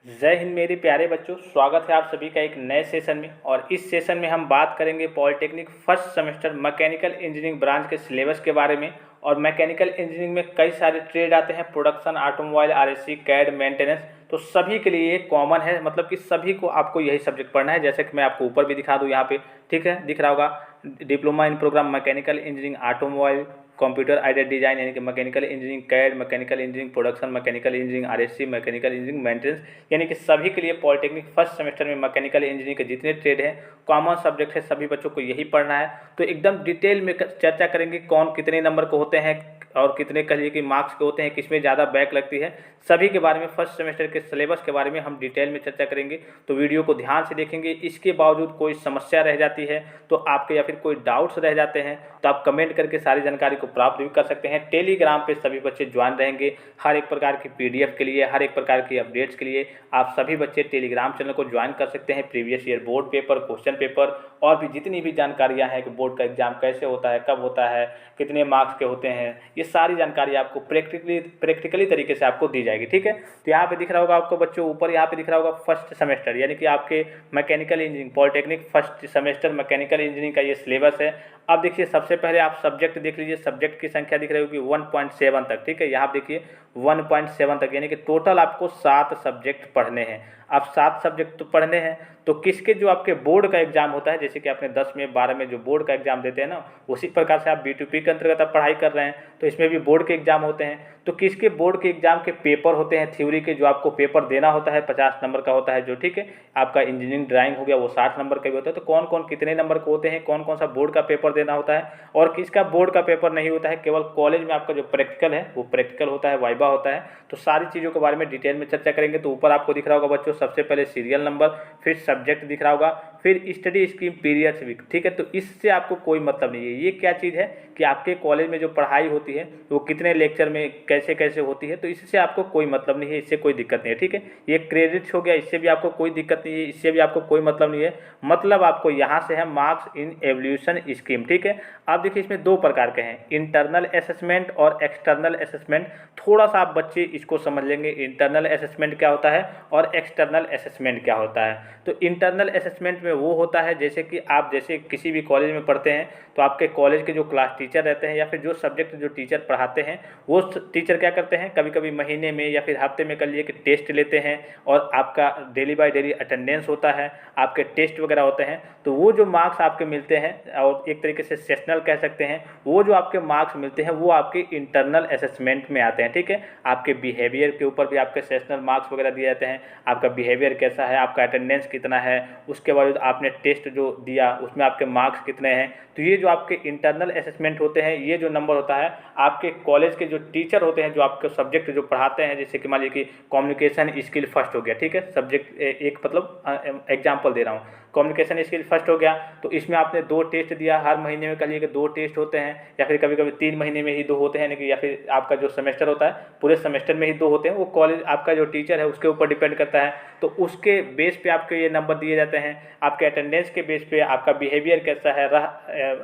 जय हिंद मेरे प्यारे बच्चों। स्वागत है आप सभी का एक नए सेशन में। और इस सेशन में हम बात करेंगे polytechnic first semester mechanical engineering branch के सिलेबस के बारे में। और मैकेनिकल इंजीनियरिंग में कई सारे ट्रेड आते हैं, production, automobile, RSC, CAD, maintenance. तो सभी के लिए ये कॉमन है, मतलब कि सभी को आपको यही सब्जेक्ट पढ़ना है। जैसे कि मैं आपको ऊपर भी दिखा दूँ यहाँ पे, ठीक है, दिख रहा होगा, diploma in programme mechanical engineering automobile, computer aided design यानी कि mechanical engineering, CAD, mechanical engineering production, mechanical engineering RSC, mechanical engineering maintenance, यानी कि सभी के लिए पॉलिटेक्निक फर्स्ट सेमेस्टर में मैकेनिकल इंजीनियरिंग के जितने ट्रेड हैं कॉमन सब्जेक्ट है, सभी बच्चों को यही पढ़ना है। तो एकदम डिटेल में चर्चा करेंगे कौन कितने नंबर को होते हैं और कितने कहिए कि मार्क्स के होते हैं, किसमें ज़्यादा बैक लगती है, सभी के बारे में, फर्स्ट सेमेस्टर के सिलेबस के बारे में हम डिटेल में चर्चा करेंगे। तो वीडियो को ध्यान से देखेंगे। इसके बावजूद कोई समस्या रह जाती है तो आपके, या फिर कोई डाउट्स रह जाते हैं तो आप कमेंट करके सारी जानकारी को प्राप्त भी कर सकते हैं। टेलीग्राम पे सभी बच्चे ज्वाइन रहेंगे। हर एक प्रकार की पीडीएफ के लिए, हर एक प्रकार की अपडेट्स के लिए आप सभी बच्चे टेलीग्राम चैनल को ज्वाइन कर सकते हैं। Previous year board paper, question paper और भी जितनी भी जानकारियाँ हैं कि बोर्ड का एग्जाम कैसे होता है, कब होता है, कितने मार्क्स के होते हैं, ये सारी जानकारी आपको प्रैक्टिकली तरीके से आपको दी जाएगी। ठीक है, तो यहाँ पे दिख रहा होगा आपको बच्चों, ऊपर यहाँ पे दिख रहा होगा फर्स्ट सेमेस्टर, यानी कि आपके mechanical engineering polytechnic first semester mechanical engineering का ये सिलेबस है। अब देखिए, सबसे पहले आप सब्जेक्ट देख लीजिए। सब्जेक्ट की संख्या दिख रही होगी 1.7 तक। ठीक है, यहाँ पे देखिए 1.7 तक, यानी कि टोटल आपको 7 सब्जेक्ट पढ़ने हैं। अब 7 सब्जेक्ट तो पढ़ने हैं, तो किसके जो आपके बोर्ड का एग्जाम होता है, जैसे कि आपने 10 में 12 में जो बोर्ड का एग्जाम देते हैं ना, उसी प्रकार से आप B2P के अंतर्गत आप पढ़ाई कर रहे हैं, तो इसमें भी बोर्ड के एग्जाम होते हैं। तो किसके बोर्ड के एग्जाम के पेपर होते हैं, थ्योरी के जो आपको पेपर देना होता है 50 नंबर का होता है जो, ठीक है, आपका इंजीनियरिंग ड्राइंग हो गया वो 60 नंबर का भी होता है। तो कौन कौन कितने नंबर के होते हैं, कौन कौन सा बोर्ड का पेपर देना होता है और किसका बोर्ड का पेपर नहीं होता है, केवल कॉलेज में आपका जो प्रैक्टिकल है वो प्रैक्टिकल होता है, वाइवा होता है। तो सारी चीज़ों के बारे में डिटेल में चर्चा करेंगे। तो ऊपर आपको दिख रहा होगा बच्चों, सबसे पहले सीरियल नंबर, फिर सब्जेक्ट दिख रहा होगा, फिर स्टडी स्कीम, पीरियड्स वीक। ठीक है, तो इससे आपको कोई मतलब नहीं है। ये क्या चीज़ है कि आपके कॉलेज में जो पढ़ाई होती है वो कितने लेक्चर में कैसे कैसे होती है, तो इससे आपको कोई मतलब नहीं है, इससे कोई दिक्कत नहीं है। ठीक है, ये क्रेडिट्स हो गया, इससे भी आपको कोई दिक्कत नहीं है, इससे भी आपको कोई मतलब नहीं है। मतलब आपको यहाँ से है मार्क्स इन एवोल्यूशन स्कीम। ठीक है, आप देखिए इसमें 2 प्रकार के हैं, इंटरनल असेसमेंट और एक्सटर्नल असेसमेंट। थोड़ा सा आप बच्चे इसको समझ लेंगे, इंटरनल असेसमेंट क्या होता है और एक्सटर्नल असेसमेंट क्या होता है। तो इंटरनल असेसमेंट में वो होता है जैसे कि आप जैसे किसी भी कॉलेज में पढ़ते हैं तो आपके कॉलेज के जो क्लास टीचर रहते हैं या फिर जो सब्जेक्ट जो टीचर पढ़ाते हैं वो टीचर क्या करते हैं, कभी कभी महीने में या फिर हफ्ते में कर लिए कि टेस्ट लेते हैं और आपका डेली बाय डेली अटेंडेंस होता है, आपके टेस्ट वगैरह होते हैं। तो वो जो मार्क्स आपके मिलते हैं और एक तरीके से सेशनल कह सकते हैं, वो जो आपके मार्क्स मिलते हैं वो आपके इंटरनल असेसमेंट में आते हैं। ठीक है, आपके बिहेवियर के ऊपर भी आपके सेशनल मार्क्स वगैरह दिए जाते हैं, आपका बिहेवियर कैसा है, आपका अटेंडेंस कितना है, उसके बाद आपने टेस्ट जो दिया उसमें आपके मार्क्स कितने हैं। तो ये जो आपके इंटरनल असेसमेंट होते हैं, ये जो नंबर होता है आपके कॉलेज के जो टीचर होते हैं जो आपके सब्जेक्ट जो पढ़ाते हैं, जैसे कि मान लीजिए कि कम्युनिकेशन स्किल फर्स्ट हो गया। ठीक है, सब्जेक्ट एक मतलब एग्जाम्पल दे रहा हूँ, कम्युनिकेशन स्किल फर्स्ट हो गया, तो इसमें आपने 2 टेस्ट दिया, हर महीने में कहिए कि 2 टेस्ट होते हैं या फिर कभी कभी 3 महीने में ही 2 होते हैं, या फिर आपका जो सेमेस्टर होता है पूरे सेमेस्टर में ही 2 होते हैं। वो कॉलेज आपका जो टीचर है उसके ऊपर डिपेंड करता है। तो उसके बेस पे आपके ये नंबर दिए जाते हैं। आपके अटेंडेंस के बेस पे आपका बिहेवियर कैसा है,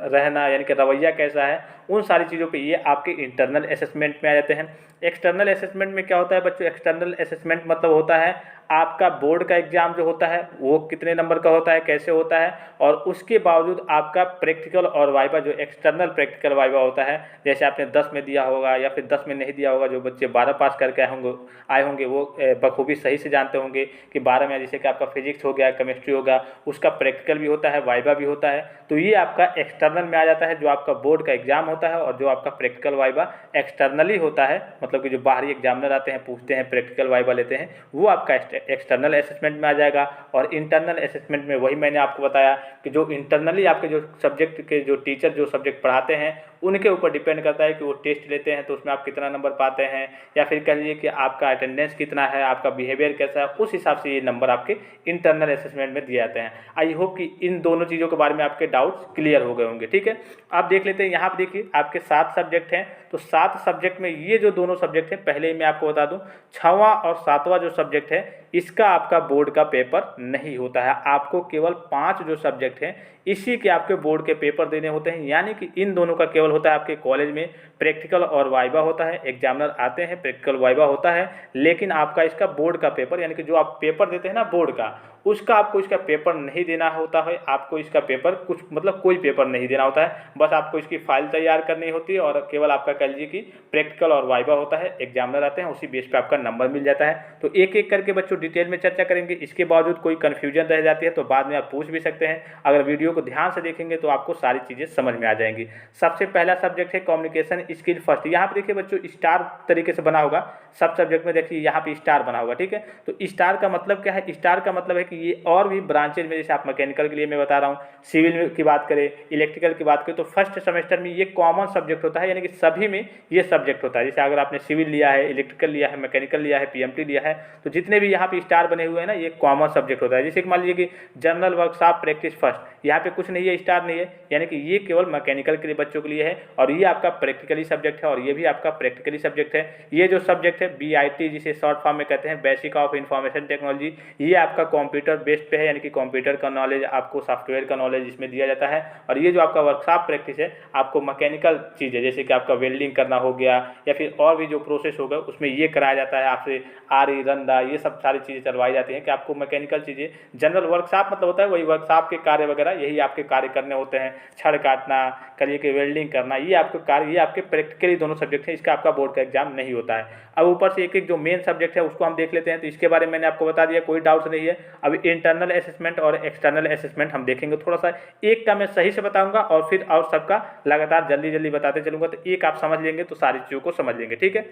रहना यानी कि रवैया कैसा है, उन सारी चीज़ों पे ये आपके इंटरनल असेसमेंट में आ जाते हैं। एक्सटर्नल असेसमेंट में क्या होता है बच्चों, एक्सटर्नल असेसमेंट मतलब होता है आपका बोर्ड का एग्जाम जो होता है वो कितने नंबर का होता है, कैसे होता है, और उसके बावजूद आपका प्रैक्टिकल और वाइवा जो एक्सटर्नल प्रैक्टिकल वाइवा होता है, जैसे आपने 10 में दिया होगा या फिर 10 में नहीं दिया होगा, जो बच्चे 12 पास करके आए होंगे वो बखूबी सही से जानते होंगे कि 12 में जैसे कि आपका फिजिक्स हो गया, केमिस्ट्री होगा, उसका प्रैक्टिकल भी होता है, वाइवा भी होता है। तो ये आपका एक्सटर्नल में आ जाता है, जो आपका बोर्ड का एग्जाम होता है और जो आपका प्रैक्टिकल वाइवा एक्सटर्नली होता है, मतलब कि जो बाहरी एग्जामिनर आते हैं पूछते हैं, प्रैक्टिकल वाइवा लेते हैं, वो आपका एक्सटर्नल असेसमेंट में आ जाएगा। और इंटरनल असेसमेंट में वही मैंने आपको बताया कि जो इंटरनली आपके जो सब्जेक्ट के जो टीचर जो सब्जेक्ट पढ़ाते हैं उनके ऊपर डिपेंड करता है कि वो टेस्ट लेते हैं तो उसमें आप कितना नंबर पाते हैं, या फिर कह लीजिए कि आपका अटेंडेंस कितना है, आपका बिहेवियर कैसा है, उस हिसाब से ये नंबर आपके इंटरनल असेसमेंट में दिए जाते हैं। आई होप कि इन दोनों चीज़ों के बारे में आपके डाउट्स क्लियर हो गए होंगे। ठीक है, आप देख लेते हैं यहाँ पर, देखिए आपके 7 सब्जेक्ट हैं, तो 7 सब्जेक्ट में ये जो दोनों सब्जेक्ट है, पहले ही मैं आपको बता दूं 6वां और 7वां जो सब्जेक्ट है इसका आपका बोर्ड का पेपर नहीं होता है। आपको केवल 5 जो सब्जेक्ट हैं इसी के आपके बोर्ड के पेपर देने होते हैं, यानी कि इन दोनों का केवल होता है आपके कॉलेज में प्रैक्टिकल और वाइवा होता है, एग्जामिनर आते हैं, प्रैक्टिकल वाइवा होता है, लेकिन आपका इसका बोर्ड का पेपर यानी कि जो आप पेपर देते हैं ना बोर्ड का, उसका आपको इसका पेपर नहीं देना होता है। आपको इसका पेपर कुछ मतलब कोई पेपर नहीं देना होता है, बस आपको इसकी फाइल तैयार करनी होती है और केवल आपका कह लीजिए कि प्रैक्टिकल और वाइवा होता है, एग्जामिनर आते हैं, उसी बेस पे आपका नंबर मिल जाता है। तो एक एक करके बच्चों डिटेल में चर्चा करेंगे। इसके बावजूद कोई कन्फ्यूजन रह जाती है तो बाद में आप पूछ भी सकते हैं। अगर वीडियो को ध्यान से देखेंगे तो आपको सारी चीज़ें समझ में आ जाएंगी। सबसे पहला सब्जेक्ट है कम्युनिकेशन स्किल फर्स्ट। यहाँ पे देखिए बच्चों स्टार तरीके से बना होगा, सब सब्जेक्ट में देखिए यहाँ पे स्टार बना होगा, ठीक है। तो स्टार का मतलब क्या है? स्टार का मतलब है कि ये और भी ब्रांचेज में, जैसे आप मैकेनिकल के लिए मैं बता रहा हूँ, सिविल की बात करें, इलेक्ट्रिकल की बात करें, तो फर्स्ट सेमेस्टर में ये कॉमन सब्जेक्ट होता है, यानी कि सभी में ये सब्जेक्ट होता है। जैसे अगर आपने सिविल लिया है, इलेक्ट्रिकल लिया है, मैकेनिकल लिया है, पीएमटी लिया है, तो जितने भी यहाँ पे स्टार बने हुए हैं ना, ये कॉमन सब्जेक्ट होता है। जैसे कि मान लीजिए कि जनरल वर्कशॉप प्रैक्टिस फर्स्ट, यहाँ पे कुछ नहीं है, स्टार नहीं है, यानी कि ये केवल मैकेनिकल के लिए बच्चों के लिए है और ये आपका प्रैक्टिकली सब्जेक्ट है और ये भी आपका प्रैक्टिकली सब्जेक्ट है। ये जो सब्जेक्ट है BIT जिसे शॉर्ट फॉर्म में कहते हैं, बेसिक ऑफ इंफॉर्मेशन टेक्नोलॉजी, ये आपका कंप्यूटर बेस्ड पे है, यानी कि कंप्यूटर का नॉलेज, आपको सॉफ्टवेयर का नॉलेज इसमें दिया जाता है। और ये जो आपका वर्कशॉप प्रैक्टिस है, आपको मैकेनिकल चीज़ें जैसे कि आपका वेल्डिंग करना हो गया या फिर और भी जो प्रोसेस होगा उसमें ये कराया जाता है आपसे, आरी रंदा, ये सब सारी चीज़ें चलवाई जाती हैं कि आपको मैकेनिकल चीज़ें। जनरल वर्कशॉप मतलब होता है वही वर्कशॉप के कार्य वगैरह, यही आपके कार्य करने होते हैं, छड़ काटना, करिए कि वेल्डिंग करना, ये आपके कार्य, ये आपके प्रैक्टिकली दोनों सब्जेक्ट हैं। इसका आपका बोर्ड का एग्जाम नहीं होता है। अब ऊपर से एक एक जो मेन सब्जेक्ट है उसको हम देख लेते हैं। तो इसके बारे में मैंने आपको बता दिया, कोई डाउट नहीं है। अब इंटरनल असेसमेंट और एक्सटर्नल असेसमेंट हम देखेंगे, थोड़ा सा एक का मैं सही से बताऊंगा और फिर और सबका लगातार जल्दी जल्दी बताते चलूंगा, तो एक आप समझ लेंगे तो सारी चीज़ों को समझ लेंगे, ठीक है।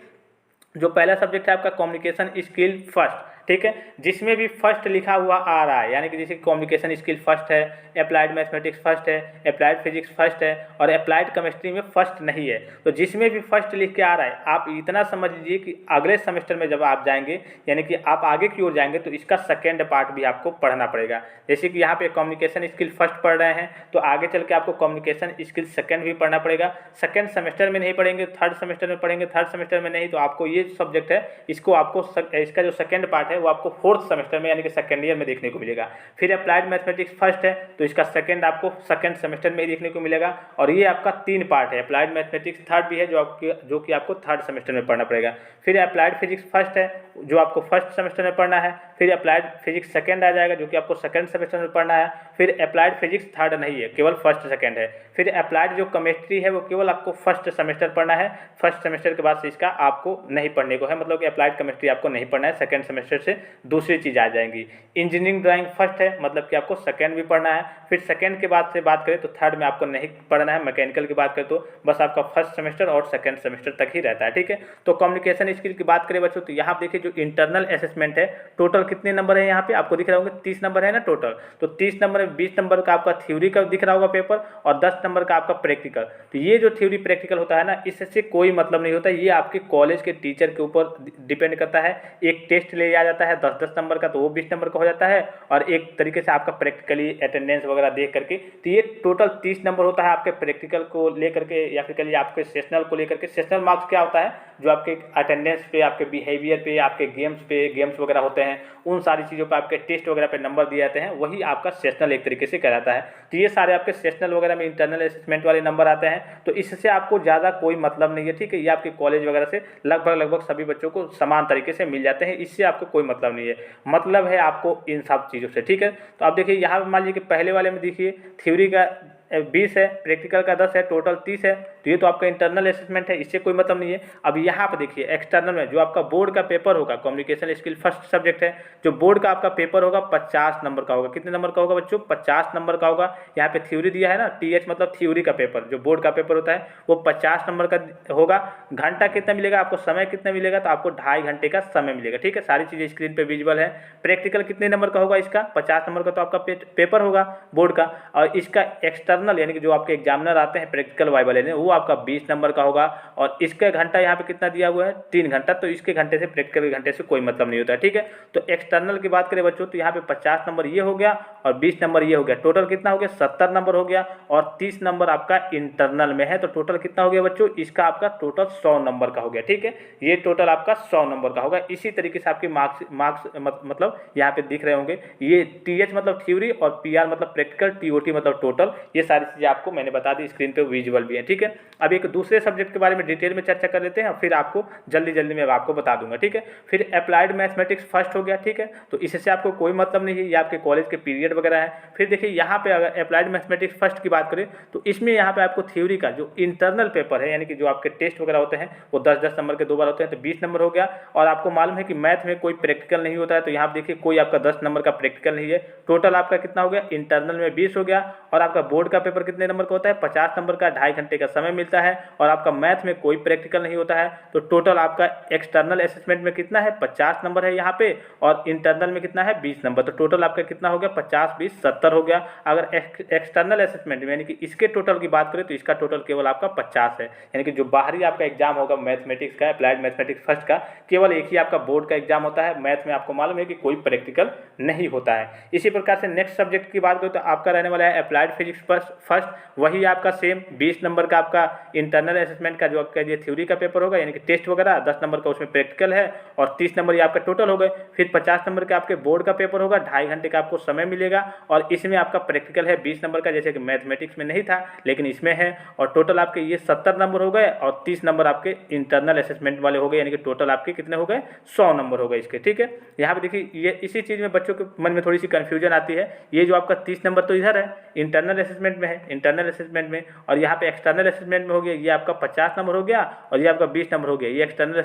जो पहला सब्जेक्ट है आपका कम्युनिकेशन स्किल फर्स्ट, ठीक है, जिसमें भी फर्स्ट लिखा हुआ आ रहा है, यानी कि जैसे कम्युनिकेशन स्किल फर्स्ट है, अप्लाइड मैथमेटिक्स फर्स्ट है, अप्लाइड फिजिक्स फर्स्ट है और अप्लाइड केमिस्ट्री में फर्स्ट नहीं है, तो जिसमें भी फर्स्ट लिख के आ रहा है आप इतना समझ लीजिए कि अगले सेमेस्टर में जब आप जाएंगे, यानी कि आप आगे की ओर जाएंगे, तो इसका सेकेंड पार्ट भी आपको पढ़ना पड़ेगा। जैसे कि यहाँ पे कम्युनिकेशन स्किल फर्स्ट पढ़ रहे हैं, तो आगे चल के आपको कम्युनिकेशन स्किल सेकेंड भी पढ़ना पड़ेगा। सेकेंड सेमेस्टर में नहीं पढ़ेंगे, थर्ड सेमेस्टर में पढ़ेंगे, थर्ड सेमेस्टर में नहीं, तो आपको ये सब्जेक्ट है इसको आपको इसका जो सेकेंड पार्ट है वो आपको फोर्थ सेमेस्टर में यानी कि सेकेंड ईयर में देखने को मिलेगा। फिर अप्लाइड मैथमेटिक्स फर्स्ट है, तो इसका सेकेंड आपको सेकेंड सेमेस्टर में ही देखने को मिलेगा और ये आपका 3 पार्ट है। अप्लाइड मैथमेटिक्स थर्ड भी है जो कि आपको थर्ड सेमेस्टर में पढ़ना पड़ेगा। फिर अप्लाइड फिजिक्स फर्स्ट है जो आपको फर्स्ट सेमेस्टर में पढ़ना है। फिर अप्लाइड फिजिक्स सेकेंड आ जाएगा जो कि आपको सेकेंड सेमेस्टर में पढ़ना है। फिर अप्लाइड फिजिक्स थर्ड नहीं है, केवल फर्स्ट सेकेंड है। फिर अप्लाइड जो केमिस्ट्री है वो केवल आपको फर्स्ट सेमेस्टर पढ़ना है, फर्स्ट सेमेस्टर के बाद से इसका आपको नहीं पढ़ने को है, मतलब कि अप्लाइड केमिस्ट्री आपको नहीं पढ़ना है, सेकेंड सेमेस्टर से दूसरी चीज़ आ जाएंगी। इंजीनियरिंग ड्राइंग फर्स्ट है, मतलब कि आपको सेकेंड भी पढ़ना है। फिर सेकेंड के बाद से बात करें तो थर्ड में आपको नहीं पढ़ना है। मैकेनिकल की बात करें तो बस आपका फर्स्ट सेमेस्टर और सेकेंड सेमेस्टर तक ही रहता है, ठीक है। तो कम्युनिकेशन स्किल की बात करें बच्चों, तो यहाँ देखिए जो इंटरनल असेसमेंट है, टोटल कितने नंबर है यहाँ पे आपको दिख रहा होगा, 30 नंबर है ना टोटल। तो 30 नंबर में 20 नंबर का आपका थ्योरी का दिख रहा होगा पेपर और 10 नंबर का आपका प्रैक्टिकल। तो ये जो थ्योरी प्रैक्टिकल होता है ना, इससे कोई मतलब नहीं होता, ये आपके कॉलेज के टीचर के ऊपर डिपेंड करता है। एक टेस्ट ले आ जाता है 10-10 नंबर का, तो वो 20 नंबर का हो जाता है और एक तरीके से आपका प्रैक्टिकली अटेंडेंस वगैरह देख करके, तो ये टोटल 30 नंबर होता है आपके प्रैक्टिकल को लेकर के या फिर कहिए आपके सेशनल को लेकर के। सेशनल मार्क्स क्या होता है, जो आपके अटेंडेंस पे, आपके बिहेवियर पे, आपके गेम्स वगैरह होते हैं, उन सारी चीज़ों पे, आपके टेस्ट वगैरह पे नंबर दिए जाते हैं, वही आपका सेशनल एक तरीके से कहलाता है। तो ये सारे आपके सेशनल वगैरह में इंटरनल असेसमेंट वाले नंबर आते हैं, तो इससे आपको ज़्यादा कोई मतलब नहीं है, ठीक है। ये आपके कॉलेज वगैरह से लगभग सभी बच्चों को समान तरीके से मिल जाते हैं, इससे आपको कोई मतलब नहीं है। मतलब है आपको इन सब चीज़ों से, ठीक है। तो आप देखिए यहाँ मान लीजिए कि पहले वाले में देखिए थ्योरी का 20 है, प्रैक्टिकल का 10 है, टोटल 30 है, तो ये तो आपका इंटरनल असेसमेंट है, इससे कोई मतलब नहीं है। अब यहाँ पर देखिए एक्सटर्नल में जो आपका बोर्ड का पेपर होगा, कम्युनिकेशन स्किल फर्स्ट सब्जेक्ट है, जो बोर्ड का आपका पेपर होगा 50 नंबर का होगा। कितने नंबर का होगा बच्चों, 50 नंबर का होगा। यहाँ पे थ्योरी दिया है ना, TH मतलब थ्योरी का पेपर, जो बोर्ड का पेपर होता है वो 50 नंबर का होगा। घंटा कितना मिलेगा आपको, समय कितना मिलेगा, तो आपको 2.5 घंटे का समय मिलेगा, ठीक है। सारी चीज़ें स्क्रीन पर विजुअल है। प्रैक्टिकल कितने नंबर का होगा, इसका 50 नंबर का तो आपका पेपर होगा बोर्ड का, और इसका एक्सटर्नल एक्सटर्नल यानी कि जो आपके एग्जामिनर आते हैं प्रैक्टिकल वाइवा लेने, वो आपका 20 नंबर का होगा। और इसका घंटा यहाँ पे कितना दिया हुआ है, 3 घंटा, तो इसके घंटे से प्रैक्टिकल के घंटे से कोई मतलब नहीं होता है, ठीक है। तो एक्सटर्नल की बात करें बच्चों तो यहाँ पे 50 नंबर ये हो गया और 20 नंबर ये हो गया, टोटल कितना हो गया, 70 नंबर हो गया। और 30 नंबर आपका इंटरनल में है, तो टोटल कितना हो गया बच्चों, इसका आपका टोटल 100 नंबर का हो गया, ठीक है। ये टोटल आपका 100 नंबर का होगा। इसी तरीके से आपके मार्क्स मतलब यहाँ पे दिख रहे होंगे, ये TH मतलब थ्योरी और PR मतलब प्रैक्टिकल, TOT मतलब टोटल, ये सारी चीजें आपको मैंने बता दी, स्क्रीन पे विजुअल भी है, ठीक है। अब एक दूसरे सब्जेक्ट के बारे में डिटेल में चर्चा कर लेते हैं, फिर आपको जल्दी जल्दी मैं आपको बता दूंगा, ठीक है। फिर अप्लाइड मैथमेटिक्स फर्स्ट हो गया, ठीक है, तो इससे आपको कोई मतलब नहीं है, ये आपके कॉलेज के पीरियड वगैरह है। फिर देखिए यहाँ पे अगर अप्लाइड मैथमेटिक्स फर्स्ट की बात करें तो इसमें यहाँ पे आपको थ्योरी का जो इंटरनल पेपर है, यानी कि जो आपके टेस्ट वगैरह होते हैं वो 10-10 नंबर के 2 बार होते हैं, तो 20 नंबर हो गया। और आपको मालूम है कि मैथ में कोई प्रैक्टिकल नहीं होता है, तो यहाँ देखिए कोई आपका 10 नंबर का प्रैक्टिकल नहीं है। टोटल आपका कितना हो गया, इंटरनल में 20 हो गया। और आपका बोर्ड का पेपर कितने नंबर का होता है, 50 नंबर का, 2.5 घंटे का समय मिलता है। और आपका मैथ में कोई प्रैक्टिकल नहीं होता है, तो टोटल आपका एक्सटर्नल असेसमेंट में कितना है, 50 नंबर है यहाँ पे, और इंटरनल में कितना है, 20 नंबर। तो टोटल आपका कितना हो गया, 50, 20, 70 हो गया। अगर एक्सटर्नल असेसमेंट यानी कि इसके टोटल की बात करें तो इसका टोटल केवल आपका 50 है, यानी कि जो बाहरी आपका एग्जाम होगा मैथमेटिक्स का, अप्लाइड मैथमेटिक्स फर्स्ट का, केवल एक ही आपका बोर्ड का एग्जाम होता है। मैथ में आपको मालूम है कि कोई प्रैक्टिकल नहीं होता है। इसी प्रकार से नेक्स्ट सब्जेक्ट की बात करें तो आपका रहने वाला है अप्लाइड फिजिक्स फर्स्ट, वही आपका सेम 20 नंबर का आपका इंटरनल असेसमेंट का जो आपका ये थ्योरी का पेपर होगा, यानी कि टेस्ट वगैरह, 10 नंबर का उसमें प्रैक्टिकल है, और 30 नंबर ये आपका टोटल हो गए। फिर 50 नंबर का आपके बोर्ड का पेपर होगा, 2.5 घंटे का आपको समय मिलेगा, और इसमें आपका प्रैक्टिकल है 20 नंबर का, जैसे कि मैथमेटिक्स में नहीं था लेकिन इसमें है। और टोटल आपके ये 70 नंबर हो गए, और 30 नंबर आपके इंटरनल असेसमेंट वाले हो गए, यानी कि टोटल आपके कितने हो गए, 100 नंबर हो गए इसके, ठीक है। यहाँ पे देखिए ये इसी चीज़ में बच्चों के मन में थोड़ी सी कंफ्यूजन आती है। ये जो आपका 30 नंबर तो इधर है, इंटरनल असेसमेंट में है, इंटरनल असेसमेंट में, और यहाँ पे एक्सटर्नल असेसमेंट में हो गया, ये आपका 50 नंबर हो गया, और ये आपका 20 नंबर हो गया। ये एक्सटर्नल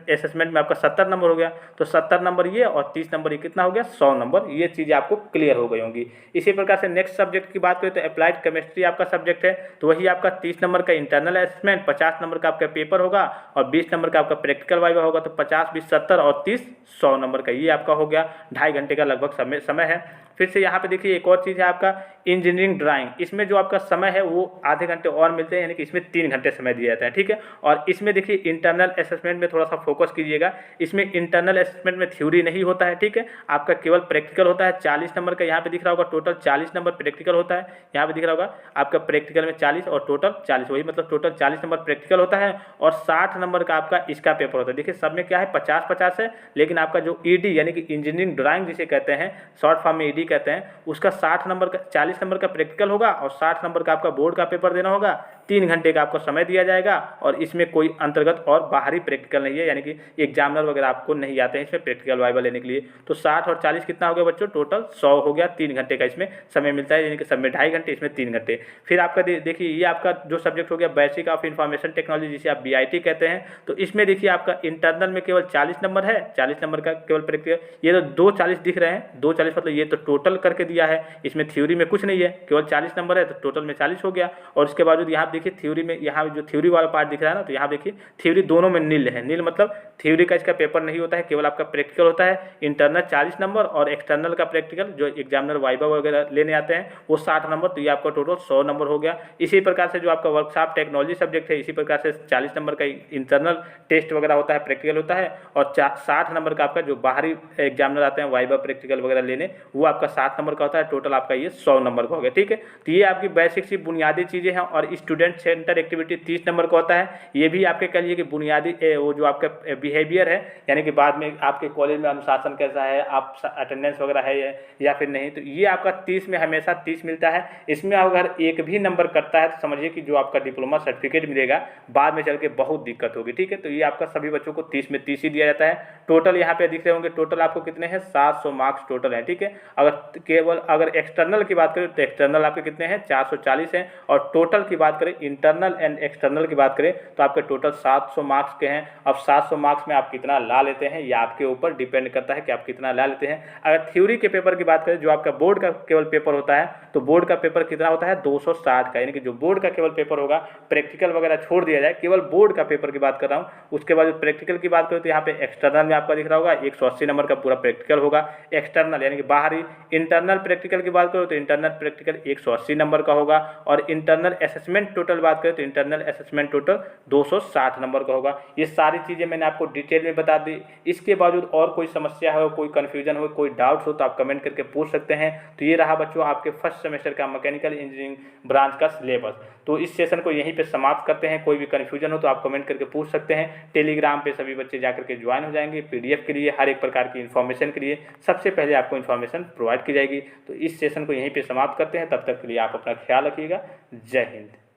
असेसमेंट में आपका 70 नंबर हो गया, तो 70 नंबर ये और 30 नंबर ये कितना हो गया, 100 नंबर। ये चीज़ें आपको क्लियर हो गई होंगी। इसी प्रकार से नेक्स्ट सब्जेक्ट की बात करें तो अप्लाइड केमिस्ट्री आपका सब्जेक्ट है, तो वही आपका 30 नंबर का इंटरनल असेसमेंट, 50 नंबर का आपका पेपर होगा, और 20 नंबर का आपका प्रैक्टिकल वाइवा होगा। तो 50, 20, 70 और 30, 100 नंबर का ये आपका हो गया। 2.5 घंटे का लगभग समय है। फिर से यहाँ पे देखिए एक और चीज़ है आपका इंजीनियरिंग ड्राइंग, इसमें जो आपका समय है वो आधे घंटे और मिलते हैं, यानी कि इसमें 3 घंटे समय दिया जाता है, ठीक है। और इसमें देखिए इंटरनल असेसमेंट में थोड़ा सा फोकस कीजिएगा, इसमें इंटरनल असेसमेंट में थ्योरी नहीं होता है, ठीक है, आपका केवल प्रैक्टिकल होता है। 40 नंबर का यहाँ पे दिख रहा होगा, टोटल 40 नंबर प्रैक्टिकल होता है, यहाँ पे दिख रहा होगा आपका प्रैक्टिकल में 40 और टोटल 40, वही मतलब टोटल 40 नंबर प्रैक्टिकल होता है, और 60 नंबर का आपका इसका पेपर होता है। देखिए सब में क्या है, 50-50 है, लेकिन आपका जो ED यानी कि इंजीनियरिंग ड्राइंग जिसे कहते हैं, शॉर्ट फॉर्म में ED कहते हैं, उसका 60 नंबर का 40 नंबर का प्रैक्टिकल होगा, और 60 नंबर का आपका बोर्ड का पेपर देना होगा। 3 घंटे का आपको समय दिया जाएगा, और इसमें कोई अंतर्गत और बाहरी प्रैक्टिकल नहीं है, यानी कि एग्जामिनर वगैरह आपको नहीं आते हैं इसमें प्रैक्टिकल वाइवा लेने के लिए। तो 60 और 40 कितना हो गया बच्चों, टोटल 100 हो गया। 3 घंटे का इसमें समय मिलता है, यानी कि सब में 2.5 घंटे, इसमें 3 घंटे। फिर आपका देखिए ये आपका जो सब्जेक्ट हो गया बेसिक ऑफ इंफॉर्मेशन टेक्नोलॉजी, जिसे आप BIT कहते हैं, तो इसमें देखिए आपका इंटरनल में केवल 40 नंबर है, 40 नंबर का केवल प्रैक्टिकल। ये तो 2 40 दिख रहे हैं, 2 40 मतलब ये तो टोटल करके दिया है, इसमें थ्योरी में कुछ नहीं है, केवल 40 नंबर है, तो टोटल में 40 हो गया। और उसके बावजूद यहाँ देखिए थ्योरी में, यहाँ जो थ्योरी वाला पार्ट दिख रहा है ना, तो यहाँ देखिए थ्योरी दोनों में नील है। नील मतलब थ्योरी का इसका पेपर नहीं होता है, केवल आपका प्रैक्टिकल होता है। इंटरनल 40 नंबर और एक्सटर्नल का प्रैक्टिकल जो एग्जामिनर वाइवा वगैरह लेने आते हैं वो 60 नंबर, तो ये आपका टोटल 100 नंबर हो गया। इसी प्रकार से जो आपका वर्कशॉप टेक्नोलॉजी सब्जेक्ट है, इसी प्रकार से 40 नंबर का इंटरनल टेस्ट वगैरह होता है, प्रैक्टिकल होता है, और 60 नंबर का आपका जो बाहरी एग्जामिनर आते हैं वाइवा प्रैक्टिकल वगैरह लेने, वो आपका 60 नंबर का होता है। टोटल आपका ये 100 नंबर का हो गया, ठीक है। तो ये आपकी बेसिक सी बुनियादी चीज़ें हैं। और स्टूडेंट सेंटर एक्टिविटी 30 नंबर का होता है, ये भी आपके कह लीजिए कि बुनियादी वो जो आपका बिहेवियर है, यानी कि बाद में आपके कॉलेज में अनुशासन कैसा है, आप अटेंडेंस वगैरह है या फिर नहीं, तो ये आपका 30 में हमेशा 30 मिलता है। इसमें अगर एक भी नंबर करता है तो समझिए कि जो आपका डिप्लोमा सर्टिफिकेट मिलेगा बाद में चल के बहुत दिक्कत होगी, ठीक है। तो ये आपका सभी बच्चों को 30 में 30 ही दिया जाता है। टोटल यहाँ पे दिख रहे होंगे, टोटल आपको कितने हैं, 700 मार्क्स टोटल है, ठीक है। अगर एक्सटर्नल की बात करें तो एक्सटर्नल आपके कितने हैं, 440 हैं। और टोटल की बात करें करें, इंटरनल एंड एक्सटर्नल की बात करें तो आपके टोटल 700 मार्क्स के हैं। अब 700 मार्क्स में आप कितना ला लेते हैं ये आपके ऊपर डिपेंड करता है कि आप कितना ला लेते हैं। अगर थ्योरी के पेपर की बात करें, जो आपका बोर्ड का केवल पेपर होता है, तो बोर्ड का पेपर कितना होता है 260 का, यानी कि जो बोर्ड का केवल पेपर होगा, प्रैक्टिकल वगैरह छोड़ दिया जाए, केवल बोर्ड का पेपर की बात कर रहा हूँ। उसके बाद प्रैक्टिकल की बात करें तो यहाँ पे एक्सटर्नल में आपका दिख रहा होगा 180 नंबर का पूरा प्रैक्टिकल होगा। एक्सटर्नल यानी कि बाहरी। इंटरनल प्रैक्टिकल की बात करो तो इंटरनल प्रैक्टिकल 180 नंबर का होगा, और इंटरनल असेसमेंट टोटल बात करें तो इंटरनल असेसमेंट टोटल 260 नंबर का होगा। ये सारी चीज़ें मैंने आपको डिटेल में बता दी। इसके बावजूद और कोई समस्या हो, कोई कन्फ्यूजन हो, कोई डाउट्स हो तो आप कमेंट करके पूछ सकते हैं। तो ये रहा बच्चों आपके फर्स्ट सेमेस्टर का मैकेनिकल इंजीनियरिंग ब्रांच का सिलेबस। तो इस सेशन को यहीं पे समाप्त करते हैं। कोई भी कन्फ्यूजन हो तो आप कमेंट करके पूछ सकते हैं। टेलीग्राम पे सभी बच्चे जाकर के ज्वाइन हो जाएंगे। PDF के लिए, हर एक प्रकार की इन्फॉर्मेशन के लिए सबसे पहले आपको इन्फॉर्मेशन प्रोवाइड की जाएगी। तो इस सेशन को यहीं पे समाप्त करते हैं। तब तक के लिए आप अपना ख्याल रखिएगा। जय हिंद।